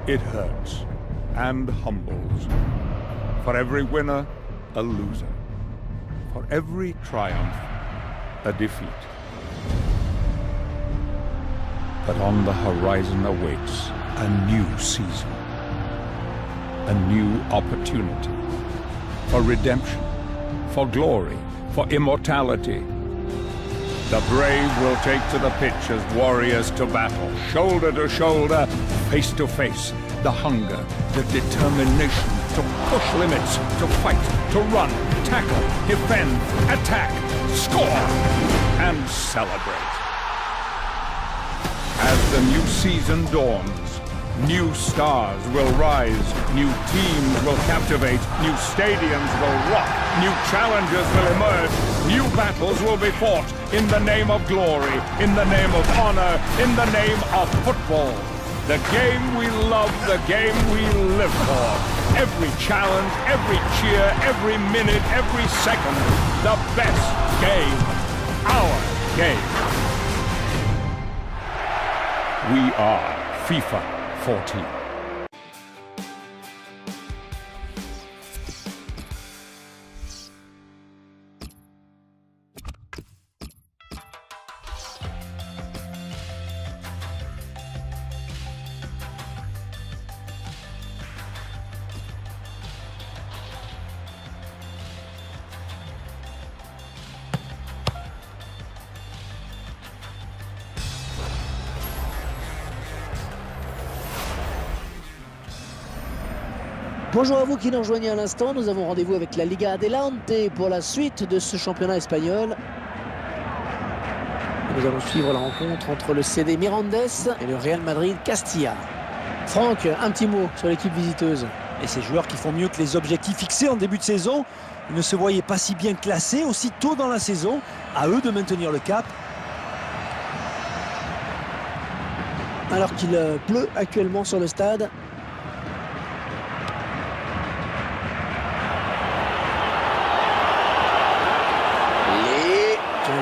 it hurts and humbles. For every winner, a loser. For every triumph, a defeat. But on the horizon awaits a new season. A new opportunity. For redemption. For glory. For immortality. The brave will take to the pitch as warriors to battle. Shoulder to shoulder, face to face. The hunger, the determination to push limits, to fight, to run, tackle, defend, attack, score, and celebrate. As the new season dawns, new stars will rise, new teams will captivate, new stadiums will rock, new challenges will emerge, new battles will be fought in the name of glory, in the name of honor, in the name of football. The game we love, the game we live for. Every challenge, every cheer, every minute, every second. The best game. Our game. We are FIFA 14. Bonjour à vous qui nous rejoignez à l'instant, nous avons rendez-vous avec la Liga Adelante pour la suite de ce championnat espagnol. Nous allons suivre la rencontre entre le CD Mirandes et le Real Madrid Castilla. Franck, un petit mot sur l'équipe visiteuse. Et ces joueurs qui font mieux que les objectifs fixés en début de saison. Ils ne se voyaient pas si bien classés aussi tôt dans la saison. À eux de maintenir le cap. Alors qu'il pleut actuellement sur le stade.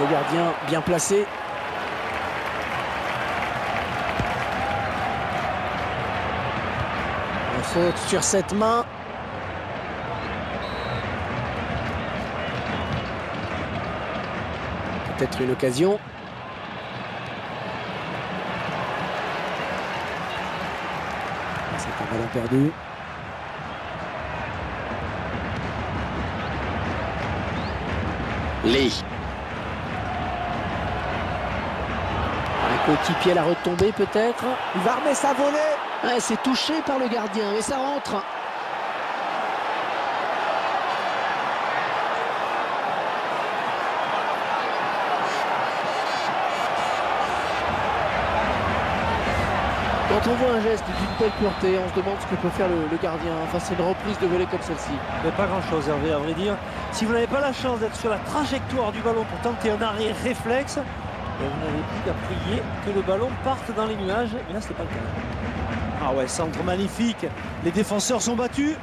Le gardien bien placé. Une faute sur cette main. Peut-être une occasion. C'est un ballon perdu. Lee. Coéquipier à la retombée peut-être. Il va remettre sa volée. Ouais, c'est touché par le gardien, mais ça rentre. Quand on voit un geste d'une telle pureté, on se demande ce que peut faire le gardien face à une reprise de volée comme celle-ci. Mais pas grand-chose, Hervé, à vrai dire. Si vous n'avez pas la chance d'être sur la trajectoire du ballon pour tenter un arrêt réflexe, et vous n'avez plus qu'à prier que le ballon parte dans les nuages. Mais là, c'est pas le cas. Ah ouais, centre magnifique. Les défenseurs sont battus.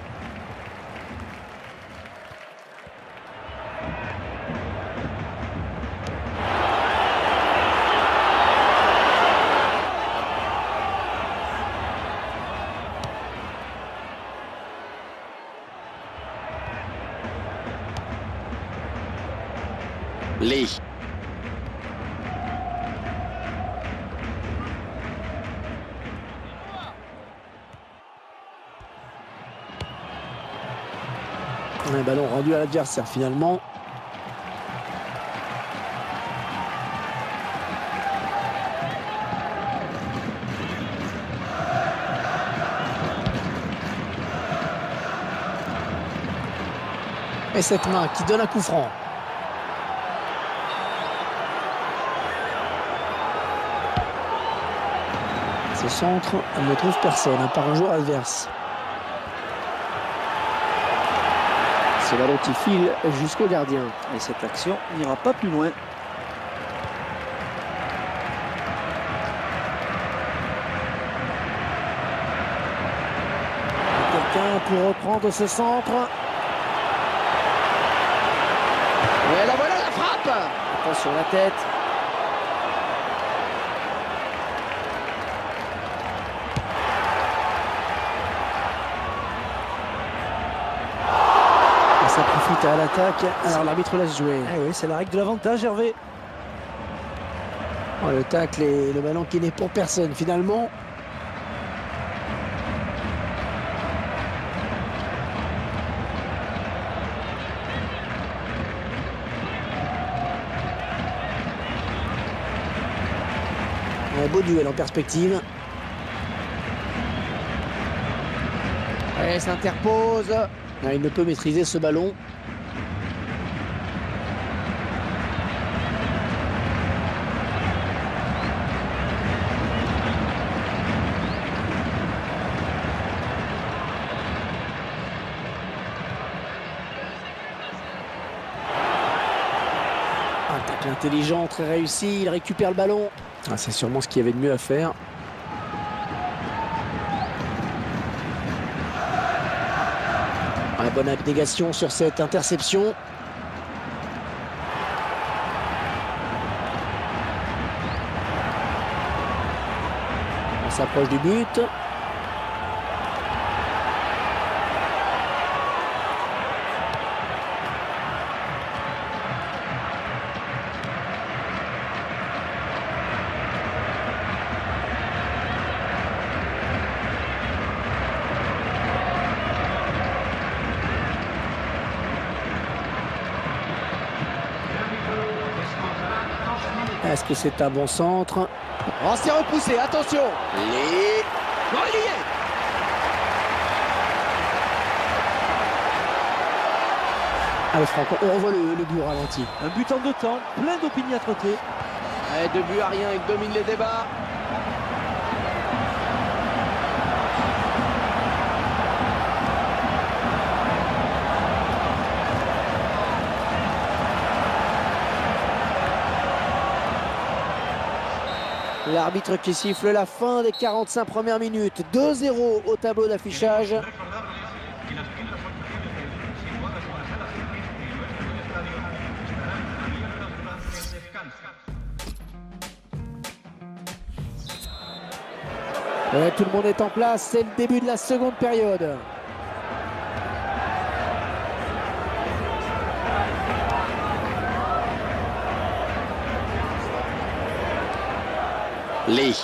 Lee. Un ballon rendu à l'adversaire finalement. Et cette main qui donne un coup franc. Ce centre, elle ne trouve personne, à part un joueur adverse. Ce ballon qui file jusqu'au gardien. Et cette action n'ira pas plus loin. Quelqu'un pour reprendre ce centre. Ouais, la voilà la frappe. Attention la tête. Ça profite à l'attaque. Alors l'arbitre laisse jouer. Eh oui, c'est la règle de l'avantage, Hervé. Oh, le tacle et le ballon qui n'est pour personne finalement. Un beau duel en perspective. Et s'interpose. Il ne peut maîtriser ce ballon. Un tacle intelligent, très réussi. Il récupère le ballon. Ah, c'est sûrement ce qu'il y avait de mieux à faire. Bonne abnégation sur cette interception. On s'approche du but. Est-ce que c'est un bon centre? Oh, c'est repoussé, attention! Non, il y est! Allez Franck, on revoit le but au ralenti. Un but en 2 temps, plein d'opiniâtreté. 2 buts à rien, il domine les débats. L'arbitre qui siffle la fin des 45 premières minutes. 2-0 au tableau d'affichage. Ouais, tout le monde est en place. C'est le début de la seconde période. Lee.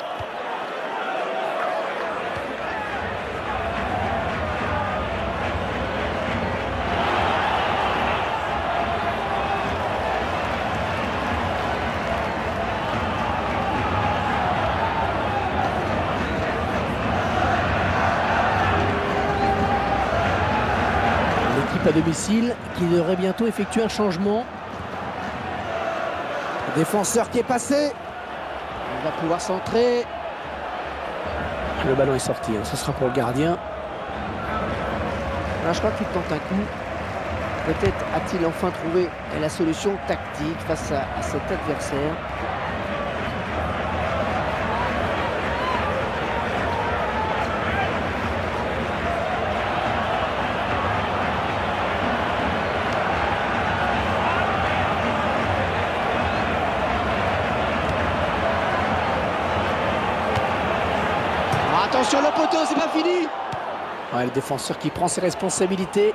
L'équipe à domicile qui devrait bientôt effectuer un changement. Le défenseur qui est passé. On va pouvoir centrer. Le ballon est sorti, hein. Ce sera pour le gardien. Alors, je crois qu'il tente un coup. Peut-être a-t-il enfin trouvé la solution tactique face à cet adversaire. Attention le poteau, c'est pas fini. Ouais, le défenseur qui prend ses responsabilités.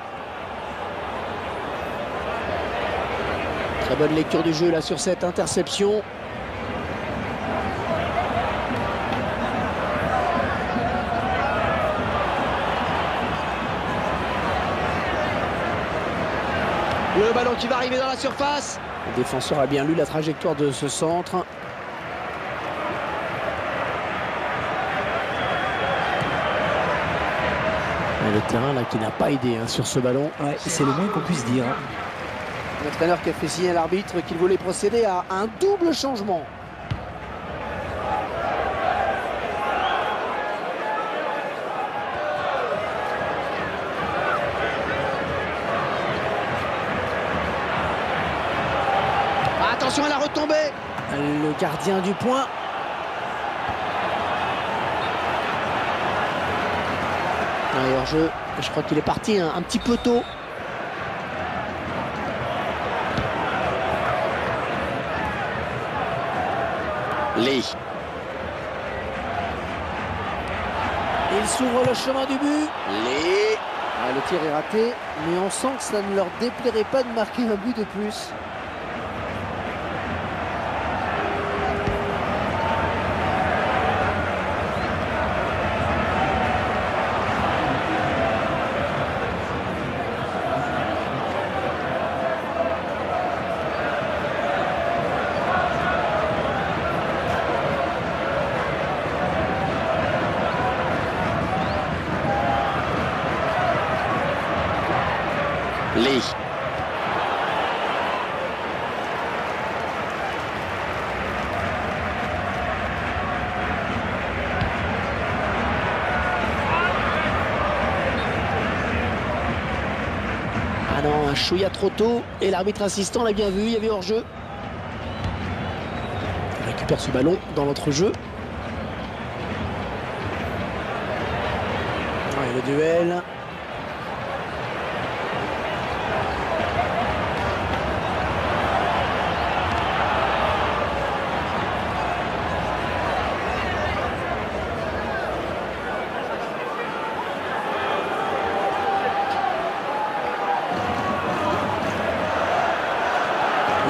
Très bonne lecture du jeu là sur cette interception. Le ballon qui va arriver dans la surface. Le défenseur a bien lu la trajectoire de ce centre. Et le terrain là qui n'a pas aidé sur ce ballon. Ouais, c'est le moins qu'on puisse dire. L'entraîneur qui a fait signer à l'arbitre qu'il voulait procéder à un double changement. Attention à la retombée. Le gardien du point. Alors je crois qu'il est parti un petit peu tôt. Lee. Il s'ouvre le chemin du but. Lee. Ah, le tir est raté, mais on sent que ça ne leur déplairait pas de marquer un but de plus. Lee. Ah non, un chouïa trop tôt et l'arbitre assistant l'a bien vu, il y avait hors-jeu. Il récupère ce ballon dans l'entrejeu. Et le duel.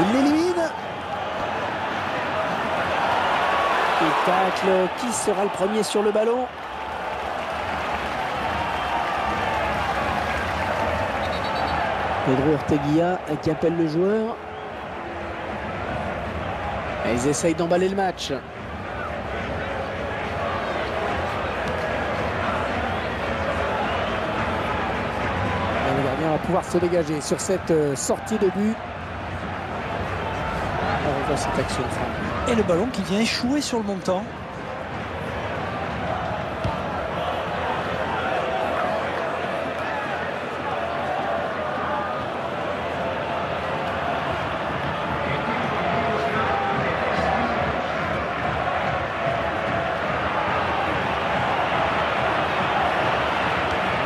Il l'élimine. Il tacle. Qui sera le premier sur le ballon? Pedro Orteguilla qui appelle le joueur. Et ils essayent d'emballer le match. Et le gardien va pouvoir se dégager sur cette sortie de but. On revoit cette action de frappe. Et le ballon qui vient échouer sur le montant.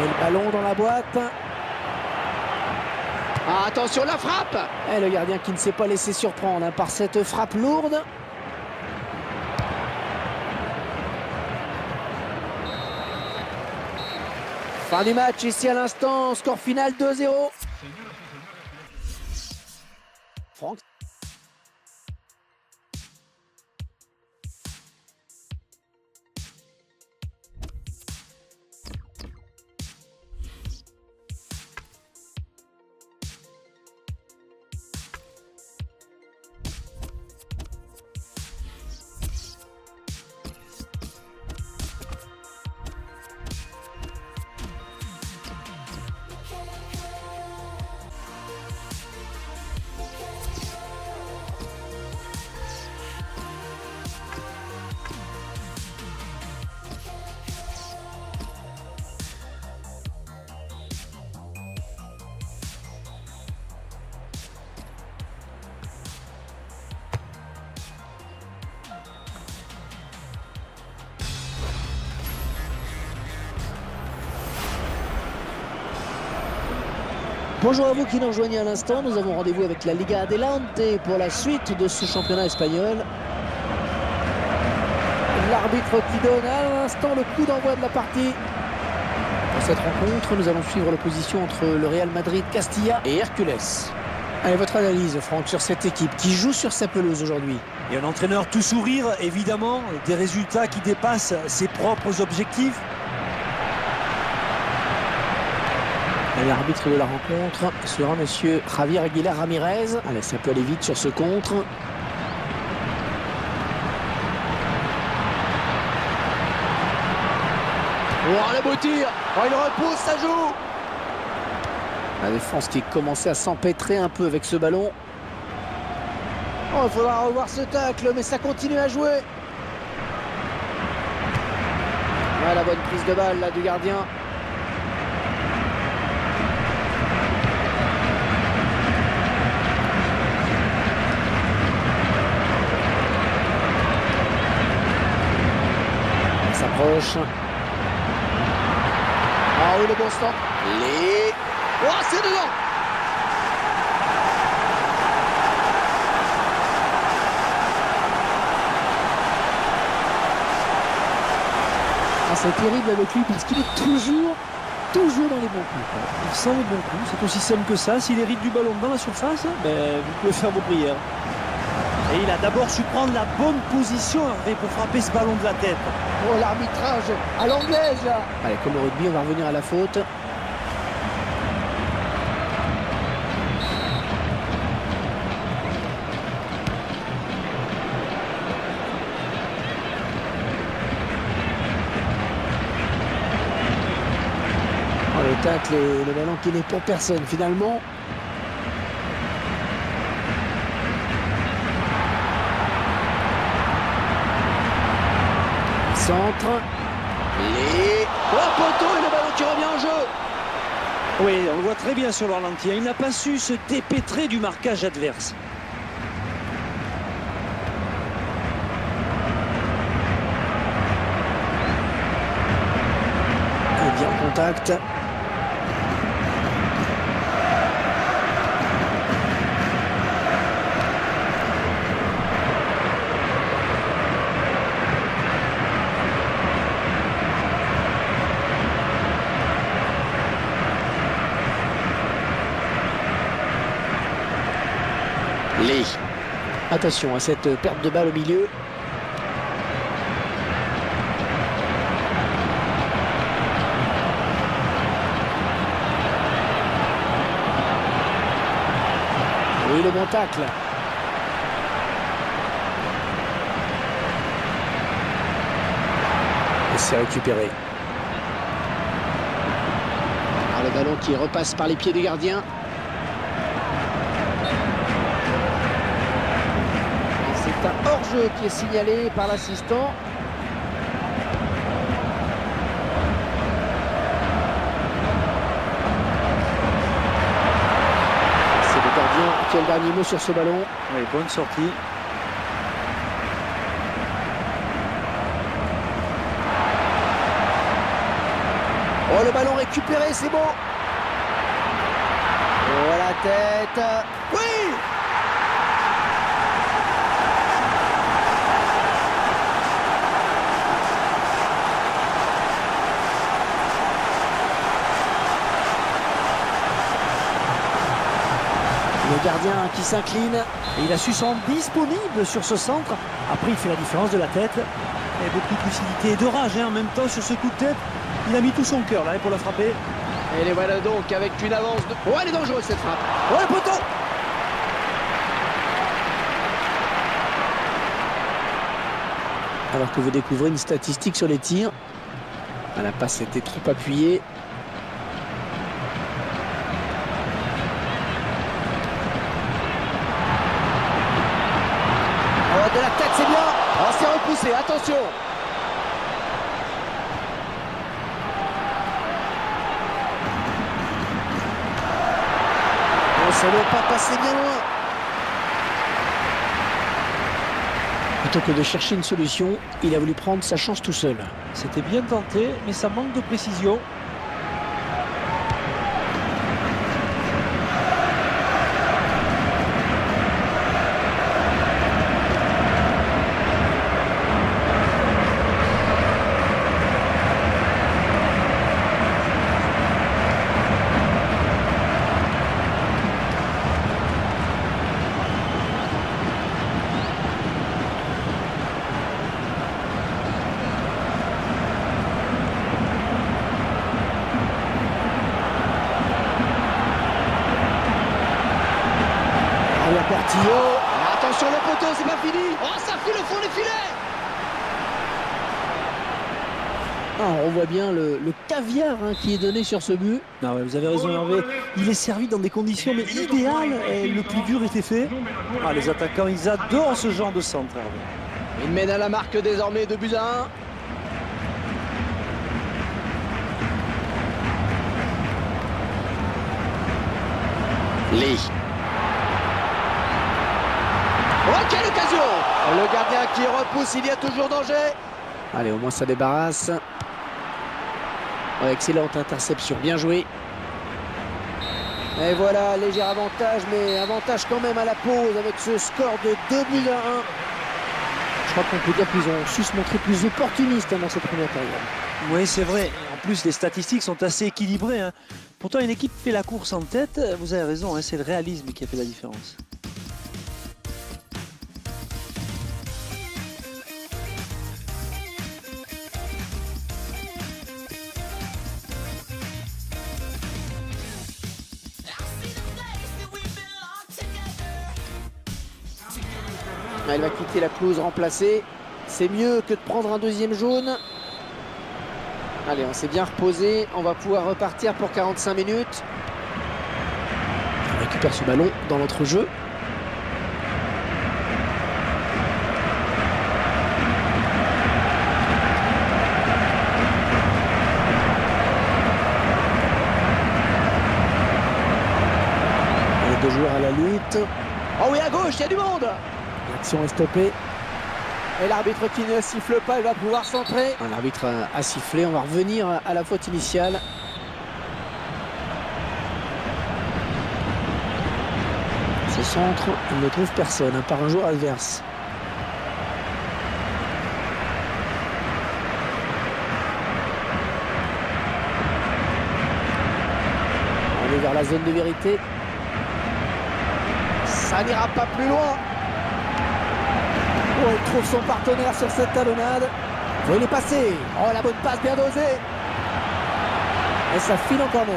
Et le ballon dans la boîte. Ah, attention, la frappe! Et le gardien qui ne s'est pas laissé surprendre par cette frappe lourde. Fin du match ici à l'instant, score final 2-0. Franck. Bonjour à vous qui nous rejoignez à l'instant. Nous avons rendez-vous avec la Liga Adelante pour la suite de ce championnat espagnol. L'arbitre qui donne à l'instant le coup d'envoi de la partie. Pour cette rencontre, nous allons suivre l'opposition entre le Real Madrid Castilla et Hércules. Allez, votre analyse, Franck, sur cette équipe qui joue sur sa pelouse aujourd'hui. Et un entraîneur tout sourire, évidemment, des résultats qui dépassent ses propres objectifs. L'arbitre de la rencontre sera monsieur Javier Aguilar Ramirez. Allez, ça peut aller vite sur ce contre. Oh, le beau tir! Oh, il repousse, ça joue! La défense qui commençait à s'empêtrer un peu avec ce ballon. Oh, il faudra revoir ce tacle, mais ça continue à jouer. Voilà, la bonne prise de balle là du gardien. Il s'approche. Ah oui, le bon stand. Oh, c'est dedans! Ah, c'est terrible avec lui parce qu'il est toujours toujours dans les bons coups, quoi. Il sent les bons coups, c'est aussi simple que ça. S'il hérite du ballon dans la surface, vous pouvez faire vos prières. Et il a d'abord su prendre la bonne position Hervé, pour frapper ce ballon de la tête. Oh, l'arbitrage à l'anglaise, là. Allez, comme au rugby, on va revenir à la faute. Le tacle et le ballon qui n'est pour personne finalement. Centre. Les... Oh, poteau et le ballon qui revient en jeu. Oui, on le voit très bien sur le ralenti. Il n'a pas su se dépêtrer du marquage adverse. Et bien contact. Les... Attention à cette perte de balle au milieu. Oui, le bon tacle. Et c'est récupéré. Alors, le ballon qui repasse par les pieds du gardien. C'est un hors-jeu qui est signalé par l'assistant. C'est le gardien qui a le dernier mot sur ce ballon. Oui, bonne sortie. Oh, le ballon récupéré, c'est bon. Oh, la tête. Oui! Le gardien qui s'incline. Et il a su se rendre disponible sur ce centre. Après, il fait la différence de la tête. Et beaucoup de lucidité et de rage en même temps sur ce coup de tête. Il a mis tout son cœur là pour la frapper. Et les voilà donc avec une avance de... Oh, elle est dangereuse cette frappe. Oh, le poteau! Alors que vous découvrez une statistique sur les tirs. La passe était trop appuyée. Oh, de la tête, c'est bien. Oh, c'est repoussé, attention. Oh, ça ne doit pas passer bien loin. Plutôt que de chercher une solution, il a voulu prendre sa chance tout seul. C'était bien tenté, mais ça manque de précision. Portillo. Attention le poteau, c'est pas fini. Oh, ça file au fond des filets. On voit bien le caviar qui est donné sur ce but. Non, ouais, vous avez raison Hervé. Il est servi dans des conditions mais idéales. Et le plus dur était fait. Ah, les attaquants, ils adorent ce genre de centre, Hervé. Il mène à la marque désormais 2-1. Lee. Oh, quelle occasion! Le gardien qui repousse, il y a toujours danger. Allez, au moins ça débarrasse. Oh, excellente interception, bien joué. Et voilà, léger avantage, mais avantage quand même à la pause avec ce score de 2-1. Je crois qu'on peut dire qu'ils ont su se montrer plus opportunistes dans cette première période. Oui, c'est vrai. En plus, les statistiques sont assez équilibrées, hein. Pourtant, une équipe fait la course en tête. Vous avez raison, hein, c'est le réalisme qui a fait la différence. Elle va quitter la pelouse remplacée. C'est mieux que de prendre un deuxième jaune. Allez, on s'est bien reposé. On va pouvoir repartir pour 45 minutes. On récupère ce ballon dans notre jeu. Les deux joueurs à la lutte. Oh oui, à gauche, il y a du monde. L'action est stoppée. Et l'arbitre qui ne siffle pas, il va pouvoir centrer. L'arbitre a sifflé, on va revenir à la faute initiale. Ce centre, il ne trouve personne, par un joueur adverse. On est vers la zone de vérité. Ça n'ira pas plus loin. Oh, il trouve son partenaire sur cette talonnade. Oh, il est passé. Oh, la bonne passe bien dosée. Et ça file en corner.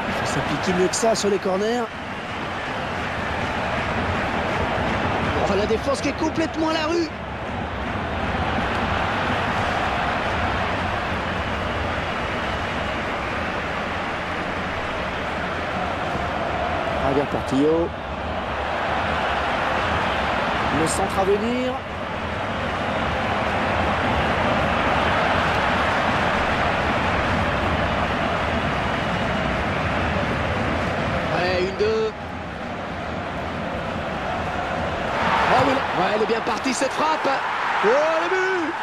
Il faut s'appliquer mieux que ça sur les corners. Oh, la défense qui est complètement à la rue. Bien Portillo. Le centre à venir. Allez, 1-2. Oh oui, ouais, elle est bien partie cette frappe. Oh, le but.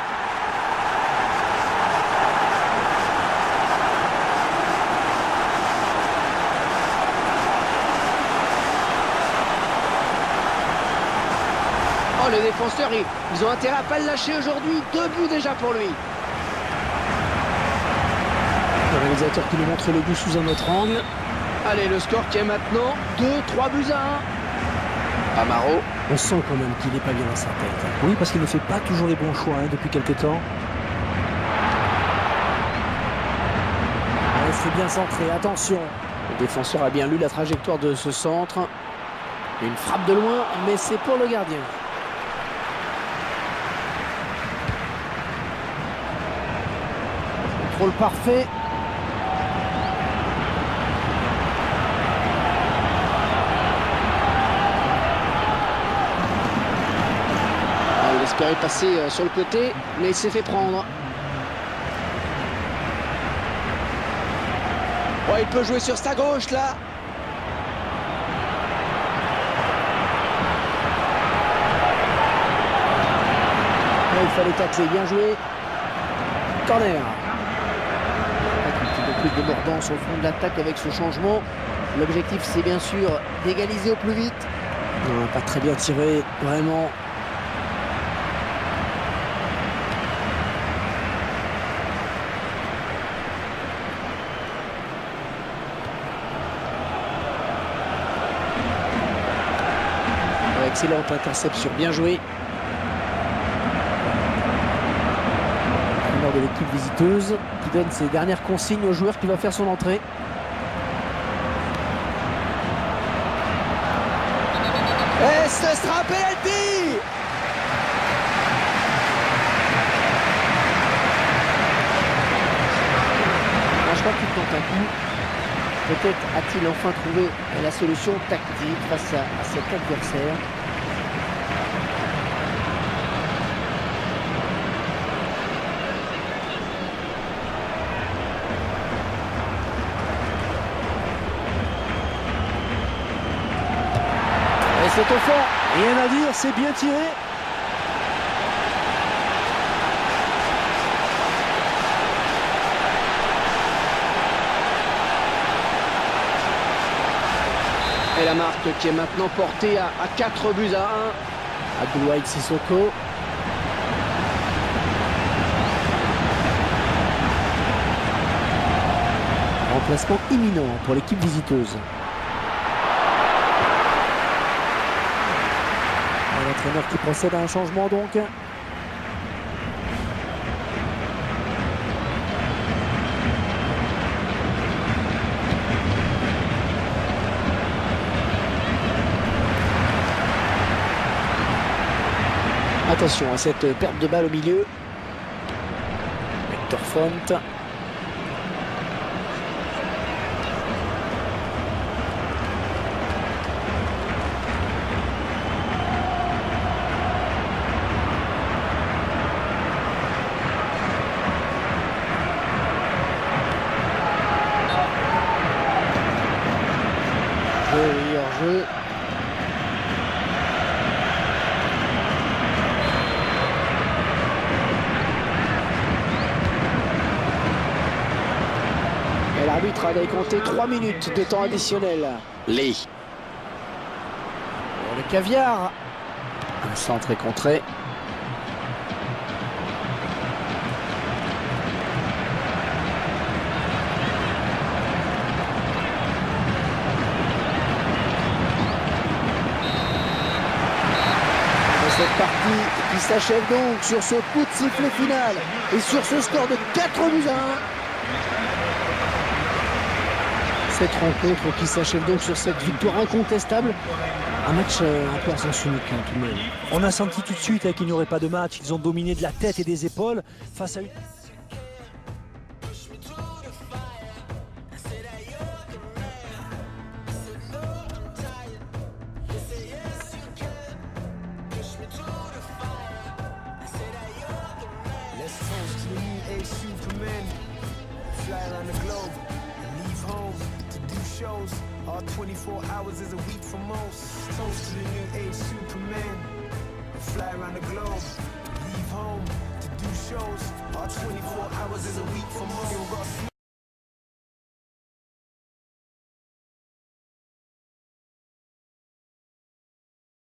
Oh, les défenseurs, ils ont intérêt à pas le lâcher aujourd'hui. 2 buts déjà pour lui. Le réalisateur qui nous montre le but sous un autre angle. Allez, le score qui est maintenant 2-3 buts à 1. Amaro. On sent quand même qu'il n'est pas bien dans sa tête. Oui, parce qu'il ne fait pas toujours les bons choix, hein, depuis quelques temps. Ouais, c'est bien centré, attention. Le défenseur a bien lu la trajectoire de ce centre. Une frappe de loin, mais c'est pour le gardien. Contrôle parfait. Il espérait passer sur le côté, mais il s'est fait prendre. Oh, il peut jouer sur sa gauche là. Il fallait tacler, bien joué. Corner. Un petit peu plus de mordance au fond de l'attaque avec ce changement. L'objectif, c'est bien sûr d'égaliser au plus vite. Non, pas très bien tiré, vraiment. Excellente interception, bien joué. De l'équipe visiteuse qui donne ses dernières consignes au joueur qui va faire son entrée. Et ce sera penalty. Je crois qu'il tente un coup. Peut-être a-t-il enfin trouvé la solution tactique face à cet adversaire. C'est au fond. Rien à dire, c'est bien tiré. Et la marque qui est maintenant portée à 4 buts à 1. Abdoulaye Sissoko. Remplacement imminent pour l'équipe visiteuse. Un entraîneur qui procède à un changement donc. Attention à cette perte de balle au milieu. Hector Font. Joli hors-jeu. Et l'arbitre avait compté 3 minutes de temps additionnel. Lee. Pour le caviar. Un centre est contré. Cette partie qui s'achève donc sur ce coup de sifflet final et sur ce score de 4 buts à 1. Cette rencontre qui s'achève donc sur cette victoire incontestable. Un match un peu à sens unique tout de même. On a senti tout de suite qu'il n'y aurait pas de match. Ils ont dominé de la tête et des épaules face à une... Let's toast to the new age Superman. Fly around the globe and leave home to do shows. All 24 hours is a week for most. Toast to the new age Superman. Fly around the globe, leave home to do shows. All 24 hours is a week for most.